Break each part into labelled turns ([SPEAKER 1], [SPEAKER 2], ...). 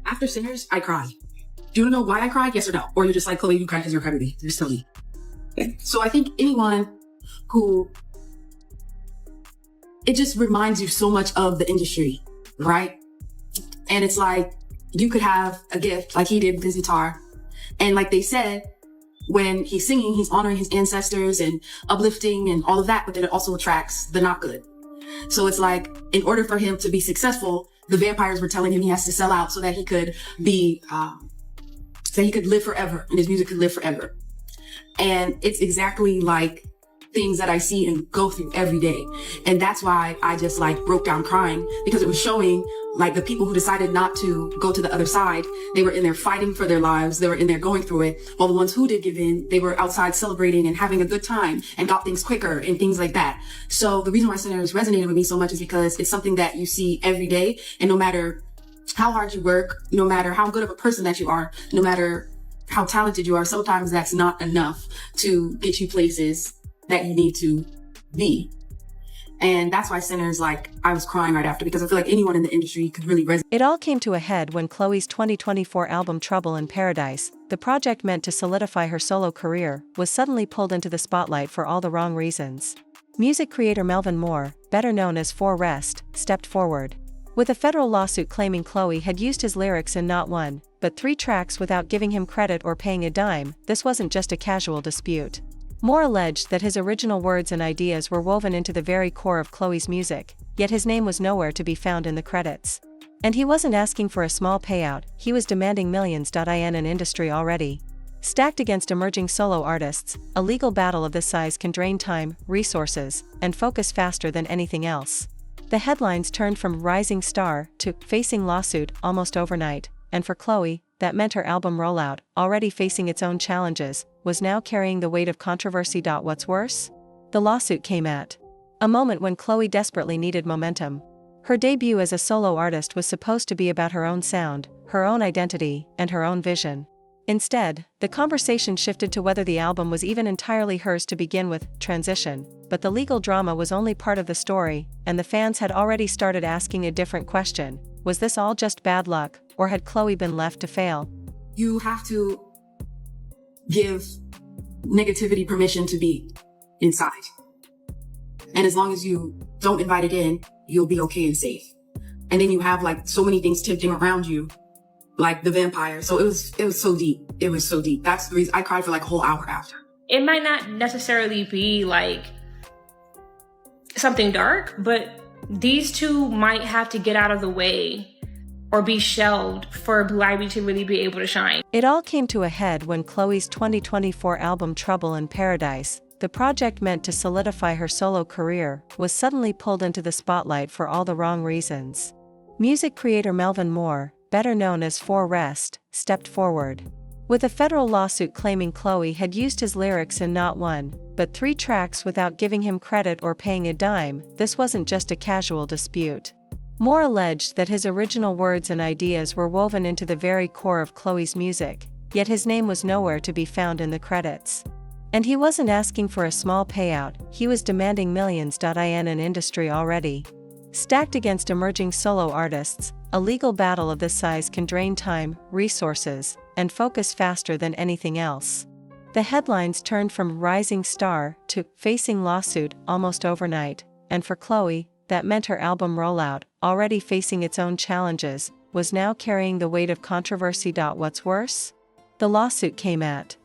[SPEAKER 1] After Sinners, I cried. Do you know why I cried? Yes or no? Or you're just like, Chloe, you cried because you're a crybaby. Just tell me. Okay. So I think anyone who, it just reminds you so much of the industry, right? And it's like, you could have a gift like he did with his guitar. And like they said, when he's singing, he's honoring his ancestors and uplifting and all of that, but then it also attracts the not good. So it's like, in order for him to be successful, the vampires were telling him he has to sell out so that he could be, so he could live forever and his music could live forever. And it's exactly like things that I see and go through every day. And that's why I just like broke down crying, because it was showing like the people who decided not to go to the other side, they were in there fighting for their lives. They were in there going through it. While the ones who did give in, they were outside celebrating and having a good time and got things quicker and things like that. So the reason why Sinners resonated with me so much is because it's something that you see every day. And no matter how hard you work, no matter how good of a person that you are, no matter how talented you are, sometimes that's not enough to get you places that you need to be. And that's why Sinners, like, I was crying right after, because I feel like anyone in the industry could really resonate.
[SPEAKER 2] It all came to a head when Chloe's 2024 album Trouble in Paradise, the project meant to solidify her solo career, was suddenly pulled into the spotlight for all the wrong reasons. Music creator Melvin Moore, better known as 4Rest, stepped forward. With a federal lawsuit claiming Chloe had used his lyrics in not one, but 3 tracks without giving him credit or paying a dime, this wasn't just a casual dispute. Moore alleged that his original words and ideas were woven into the very core of Chloe's music, yet his name was nowhere to be found in the credits. And he wasn't asking for a small payout, he was demanding millions. In an industry already stacked against emerging solo artists, a legal battle of this size can drain time, resources, and focus faster than anything else. The headlines turned from rising star to facing lawsuit almost overnight, and for Chloe, that meant her album rollout, already facing its own challenges, was now carrying the weight of controversy. What's worse? The lawsuit came at a moment when Chloe desperately needed momentum. Her debut as a solo artist was supposed to be about her own sound, her own identity, and her own vision. Instead, the conversation shifted to whether the album was even entirely hers to begin with. Transition. But the legal drama was only part of the story, and the fans had already started asking a different question. Was this all just bad luck, or had Chloe been left to fail?
[SPEAKER 1] You have to give negativity permission to be inside. And as long as you don't invite it in, you'll be okay and safe. And then you have like so many things tempting around you, like the vampire. So it was so deep. It was so deep. That's the reason I cried for like a whole hour after.
[SPEAKER 3] It might not necessarily be like something dark, but these two might have to get out of the way or be shelved for Blue Ivy to really be able to shine.
[SPEAKER 2] It all came to a head when Chloe's 2024 album Trouble in Paradise, the project meant to solidify her solo career, was suddenly pulled into the spotlight for all the wrong reasons. Music creator Melvin Moore, better known as 4Rest, stepped forward. With a federal lawsuit claiming Chloe had used his lyrics in not one, but 3 tracks without giving him credit or paying a dime, this wasn't just a casual dispute. Moore alleged that his original words and ideas were woven into the very core of Chloe's music, yet his name was nowhere to be found in the credits. And he wasn't asking for a small payout, he was demanding millions. In an industry already stacked against emerging solo artists, a legal battle of this size can drain time, resources, and focus faster than anything else. The headlines turned from rising star to facing lawsuit almost overnight, and for Chloe, that meant her album rollout, already facing its own challenges, was now carrying the weight of controversy. What's worse? The lawsuit came at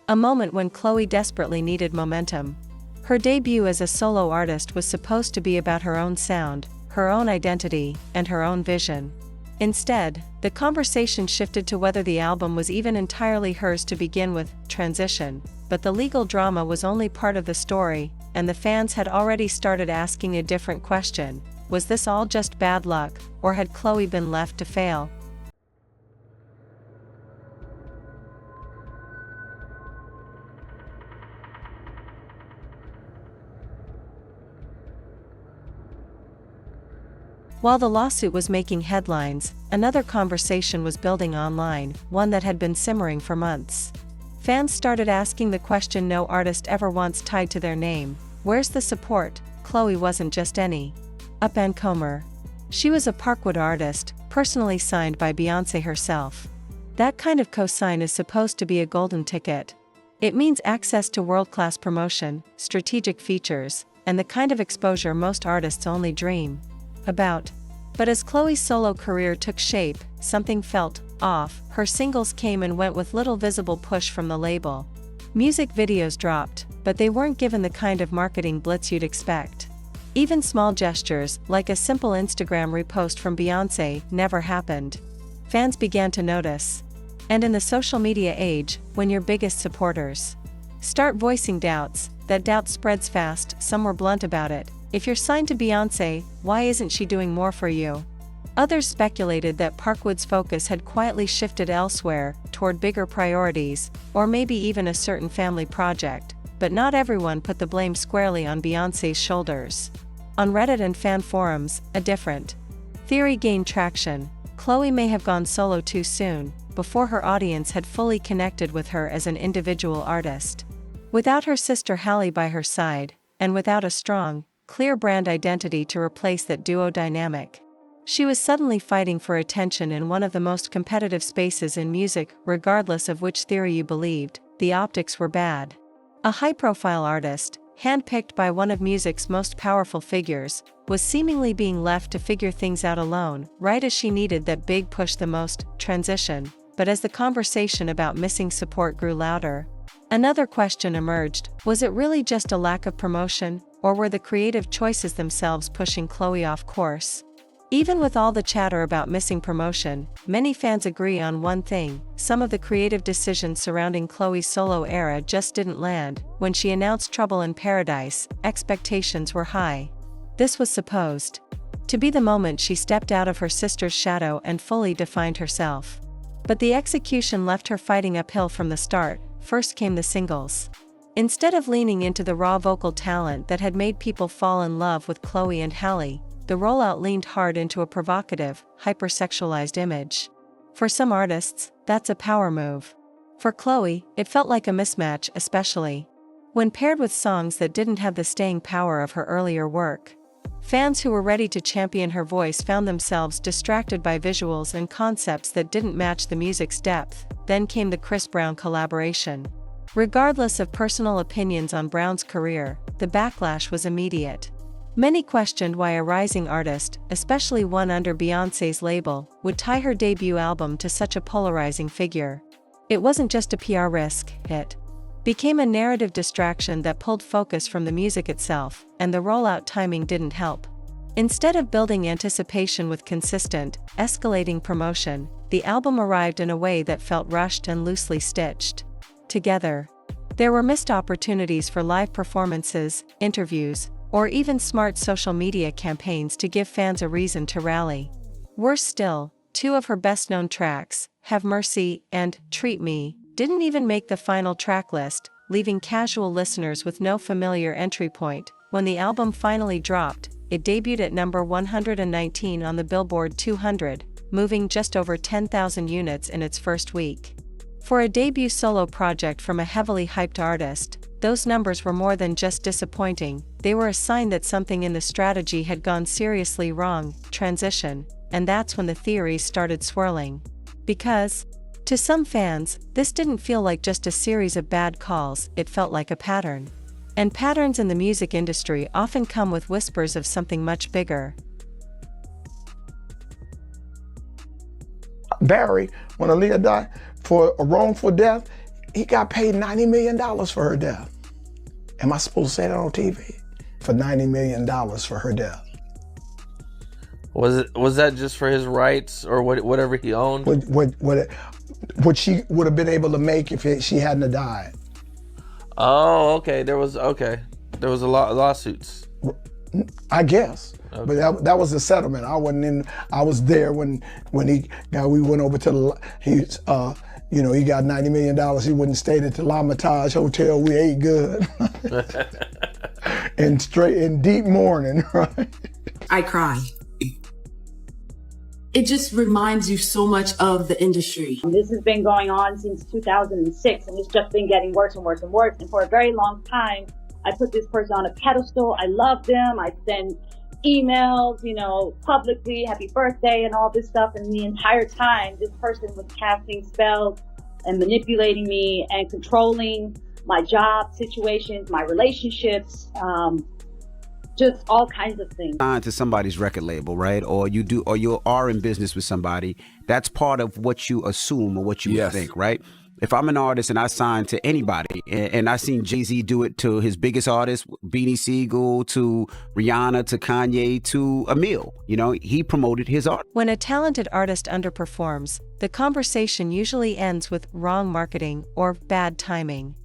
[SPEAKER 2] a moment when Chloe desperately needed momentum. Her debut as a solo artist was supposed to be about her own sound, her own identity, and her own vision. Instead, the conversation shifted to whether the album was even entirely hers to begin with. Transition. But the legal drama was only part of the story, and the fans had already started asking a different question. Was this all just bad luck, or had Chloe been left to fail? While the lawsuit was making headlines, another conversation was building online, one that had been simmering for months. Fans started asking the question no artist ever wants tied to their name: where's the support? Chloe wasn't just any up-and-comer. She was a Parkwood artist, personally signed by Beyoncé herself. That kind of co-sign is supposed to be a golden ticket. It means access to world-class promotion, strategic features, and the kind of exposure most artists only dream about. But as Chloe's solo career took shape, something felt off. Her singles came and went with little visible push from the label. Music videos dropped, but they weren't given the kind of marketing blitz you'd expect. Even small gestures, like a simple Instagram repost from Beyoncé, never happened. Fans began to notice. And in the social media age, when your biggest supporters start voicing doubts, that doubt spreads fast. Some were blunt about it. If you're signed to Beyoncé, why isn't she doing more for you? Others speculated that Parkwood's focus had quietly shifted elsewhere, toward bigger priorities, or maybe even a certain family project, but not everyone put the blame squarely on Beyoncé's shoulders. On Reddit and fan forums, a different theory gained traction. Chloe may have gone solo too soon, before her audience had fully connected with her as an individual artist. Without her sister Halle by her side, and without a strong, clear brand identity to replace that duo dynamic, she was suddenly fighting for attention in one of the most competitive spaces in music. Regardless of which theory you believed, the optics were bad. A high-profile artist, handpicked by one of music's most powerful figures, was seemingly being left to figure things out alone, right as she needed that big push the most. Transition. But as the conversation about missing support grew louder, another question emerged. Was it really just a lack of promotion, or were the creative choices themselves pushing Chloe off course? Even with all the chatter about missing promotion, many fans agree on one thing: some of the creative decisions surrounding Chloe's solo era just didn't land. When she announced Trouble in Paradise, expectations were high. This was supposed to be the moment she stepped out of her sister's shadow and fully defined herself. But the execution left her fighting uphill from the start. First came the singles. Instead of leaning into the raw vocal talent that had made people fall in love with Chloe and Halle, the rollout leaned hard into a provocative, hypersexualized image. For some artists, that's a power move. For Chloe, it felt like a mismatch, especially when paired with songs that didn't have the staying power of her earlier work. Fans who were ready to champion her voice found themselves distracted by visuals and concepts that didn't match the music's depth. Then came the Chris Brown collaboration. Regardless of personal opinions on Brown's career, the backlash was immediate. Many questioned why a rising artist, especially one under Beyoncé's label, would tie her debut album to such a polarizing figure. It wasn't just a PR risk, it became a narrative distraction that pulled focus from the music itself, and the rollout timing didn't help. Instead of building anticipation with consistent, escalating promotion, the album arrived in a way that felt rushed and loosely stitched together. There were missed opportunities for live performances, interviews, or even smart social media campaigns to give fans a reason to rally. Worse still, two of her best-known tracks, Have Mercy and Treat Me, didn't even make the final track list, leaving casual listeners with no familiar entry point. When the album finally dropped, it debuted at number 119 on the Billboard 200, moving just over 10,000 units in its first week. For a debut solo project from a heavily hyped artist, those numbers were more than just disappointing. They were a sign that something in the strategy had gone seriously wrong. Transition. And that's when the theories started swirling. Because, to some fans, this didn't feel like just a series of bad calls, it felt like a pattern. And patterns in the music industry often come with whispers of something much bigger.
[SPEAKER 4] Barry, when Aaliyah died, for a wrongful death, he got paid $90 million for her death. Am I supposed to say that on TV? For $90 million for her death.
[SPEAKER 5] Was that just for his rights or whatever he owned?
[SPEAKER 4] What she would have been able to make if she hadn't have died.
[SPEAKER 5] Oh, okay. There was a lot of lawsuits.
[SPEAKER 4] I guess.
[SPEAKER 5] Okay.
[SPEAKER 4] But that was the settlement. I wasn't in. I was there when we went over to he got $90 million. He wouldn't stayed at the L'Hermitage Hotel. We ate good. and straight in deep mourning, right?
[SPEAKER 1] I cry. It just reminds you so much of the industry.
[SPEAKER 6] This has been going on since 2006, and it's just been getting worse and worse and worse. And for a very long time, I put this person on a pedestal. I loved them. I send emails, publicly, happy birthday and all this stuff. And the entire time, this person was casting spells and manipulating me and controlling my job situations, my relationships, just all kinds of things.
[SPEAKER 7] Signed to somebody's record label, right? Or you are in business with somebody. That's part of what you assume or what you think, right? If I'm an artist and I sign to anybody, and I seen Jay-Z do it to his biggest artists, Beanie Siegel, to Rihanna, to Kanye, to Emil, he promoted his art.
[SPEAKER 2] When a talented artist underperforms, the conversation usually ends with wrong marketing or bad timing.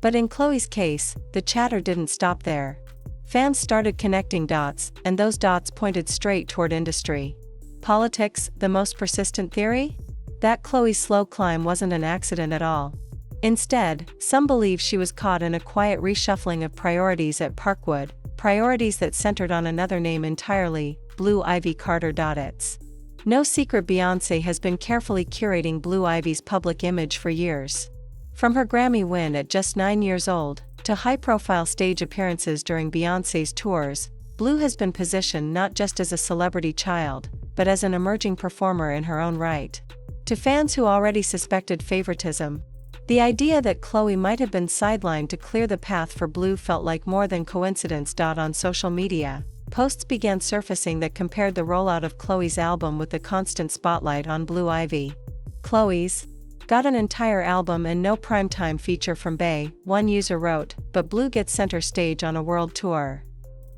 [SPEAKER 2] But in Chloe's case, the chatter didn't stop there. Fans started connecting dots, and those dots pointed straight toward industry. Politics, the most persistent theory? That Chloe's slow climb wasn't an accident at all. Instead, some believe she was caught in a quiet reshuffling of priorities at Parkwood, priorities that centered on another name entirely, Blue Ivy Carter. It's no secret Beyoncé has been carefully curating Blue Ivy's public image for years. From her Grammy win at just 9 years old, to high-profile stage appearances during Beyoncé's tours, Blue has been positioned not just as a celebrity child, but as an emerging performer in her own right. To fans who already suspected favoritism, the idea that Chloe might have been sidelined to clear the path for Blue felt like more than coincidence. On social media, posts began surfacing that compared the rollout of Chloe's album with the constant spotlight on Blue Ivy. Chloe's got an entire album and no primetime feature from Bey, one user wrote, but Blue gets center stage on a world tour.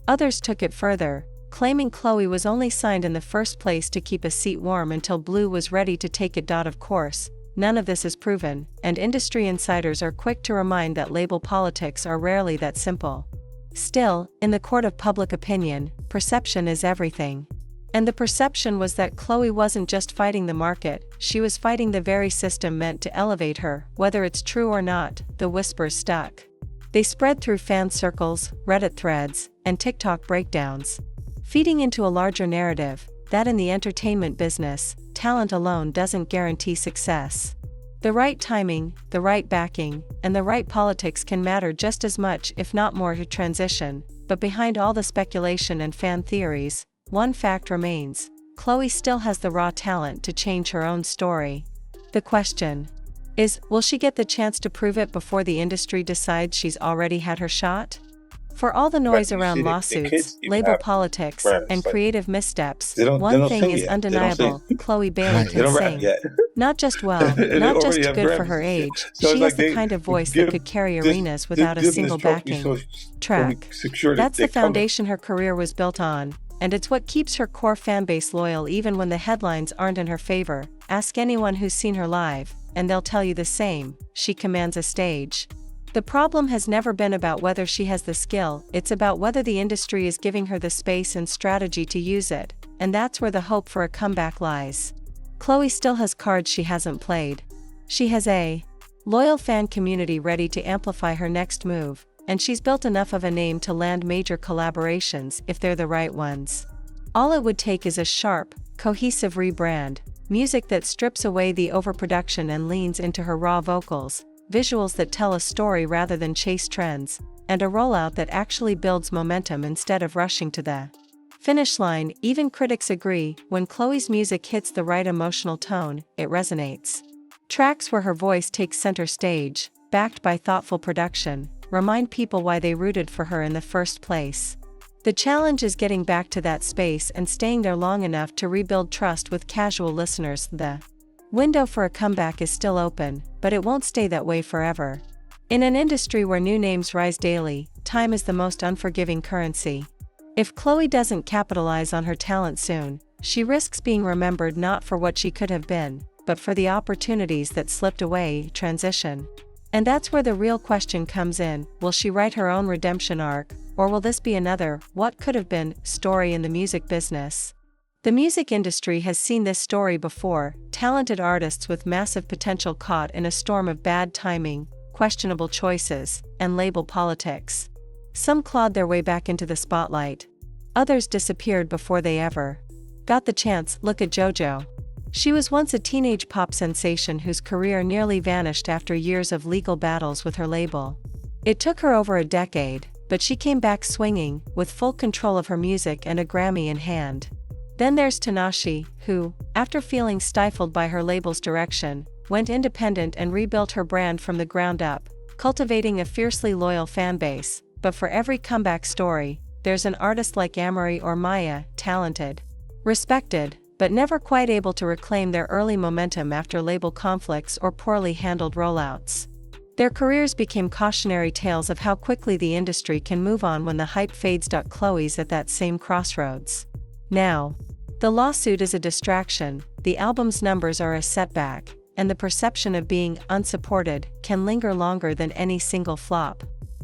[SPEAKER 2] Others took it further, claiming Chloe was only signed in the first place to keep a seat warm until Blue was ready to take it. Of course, none of this is proven, and industry insiders are quick to remind that label politics are rarely that simple. Still, in the court of public opinion, perception is everything. And the perception was that Chloe wasn't just fighting the market, she was fighting the very system meant to elevate her. Whether it's true or not, the whispers stuck. They spread through fan circles, Reddit threads, and TikTok breakdowns, feeding into a larger narrative that in the entertainment business, talent alone doesn't guarantee success. The right timing, the right backing, and the right politics can matter just as much, if not more, to transition. But behind all the speculation and fan theories, one fact remains: Chloe still has the raw talent to change her own story. The question is, will she get the chance to prove it before the industry decides she's already had her shot? For all the noise around lawsuits, label politics, and creative missteps, one thing is undeniable: Chloe Bailey can sing. Not just well, not just good for her age, she has the kind of voice that could carry arenas without a single backing track. That's the foundation her career was built on, and it's what keeps her core fanbase loyal even when the headlines aren't in her favor. Ask anyone who's seen her live, and they'll tell you the same: she commands a stage. The problem has never been about whether she has the skill, it's about whether the industry is giving her the space and strategy to use it, and that's where the hope for a comeback lies. Chloe still has cards she hasn't played. She has a loyal fan community ready to amplify her next move, and she's built enough of a name to land major collaborations if they're the right ones. All it would take is a sharp, cohesive rebrand, music that strips away the overproduction and leans into her raw vocals, visuals that tell a story rather than chase trends, and a rollout that actually builds momentum instead of rushing to the finish line. Even critics agree, when Chloe's music hits the right emotional tone, it resonates. Tracks where her voice takes center stage, backed by thoughtful production, remind people why they rooted for her in the first place. The challenge is getting back to that space and staying there long enough to rebuild trust with casual listeners. The window for a comeback is still open, but it won't stay that way forever. In an industry where new names rise daily, time is the most unforgiving currency. If Chloe doesn't capitalize on her talent soon, she risks being remembered not for what she could have been, but for the opportunities that slipped away. Transition. And that's where the real question comes in: will she write her own redemption arc, or will this be another "what could have been" story in the music business? The music industry has seen this story before: talented artists with massive potential caught in a storm of bad timing, questionable choices, and label politics. Some clawed their way back into the spotlight. Others disappeared before they ever got the chance. Look at JoJo. She was once a teenage pop sensation whose career nearly vanished after years of legal battles with her label. It took her over a decade, but she came back swinging, with full control of her music and a Grammy in hand. Then there's Tinashe, who, after feeling stifled by her label's direction, went independent and rebuilt her brand from the ground up, cultivating a fiercely loyal fanbase. But for every comeback story, there's an artist like Amory or Maya, talented, respected, but never quite able to reclaim their early momentum after label conflicts or poorly handled rollouts. Their careers became cautionary tales of how quickly the industry can move on when the hype fades. Chloe's at that same crossroads now. The lawsuit is a distraction, the album's numbers are a setback, and the perception of being unsupported can linger longer than any single flop.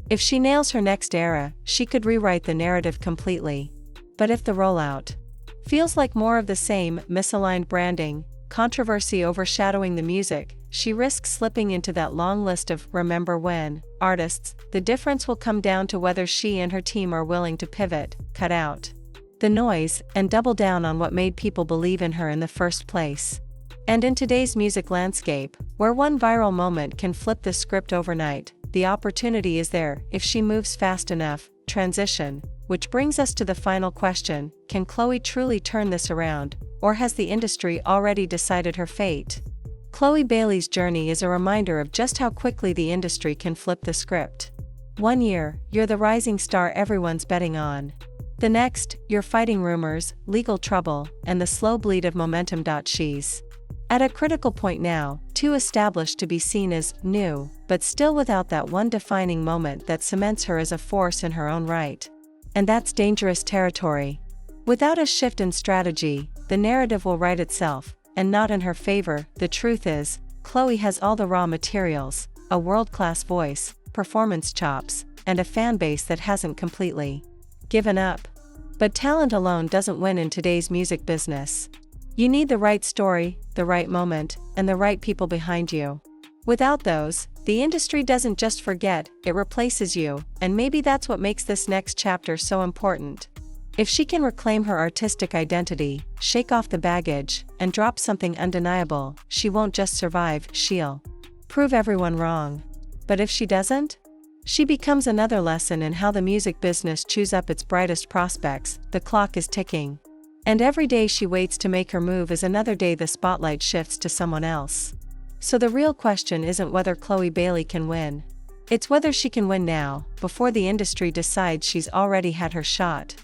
[SPEAKER 2] If she nails her next era, she could rewrite the narrative completely. But if the rollout feels like more of the same, misaligned branding, controversy overshadowing the music, she risks slipping into that long list of "remember when" artists. The difference will come down to whether she and her team are willing to pivot, cut out the noise, and double down on what made people believe in her in the first place. And in today's music landscape, where one viral moment can flip the script overnight, the opportunity is there if she moves fast enough. Transition. Which brings us to the final question: can Chloe truly turn this around, or has the industry already decided her fate? Chloe Bailey's journey is a reminder of just how quickly the industry can flip the script. One year, you're the rising star everyone's betting on. The next, you're fighting rumors, legal trouble, and the slow bleed of momentum. She's at a critical point now, too established to be seen as new, but still without that one defining moment that cements her as a force in her own right. And that's dangerous territory. Without a shift in strategy, the narrative will write itself, and not in her favor. The truth is, Chloe has all the raw materials: a world-class voice, performance chops, and a fan base that hasn't completely given up. But talent alone doesn't win in today's music business. You need the right story, the right moment, and the right people behind you. Without those, the industry doesn't just forget, it replaces you, and maybe that's what makes this next chapter so important. If she can reclaim her artistic identity, shake off the baggage, and drop something undeniable, she won't just survive, she'll prove everyone wrong. But if she doesn't? She becomes another lesson in how the music business chews up its brightest prospects. The clock is ticking. And every day she waits to make her move is another day the spotlight shifts to someone else. So the real question isn't whether Chloe Bailey can win. It's whether she can win now, before the industry decides she's already had her shot.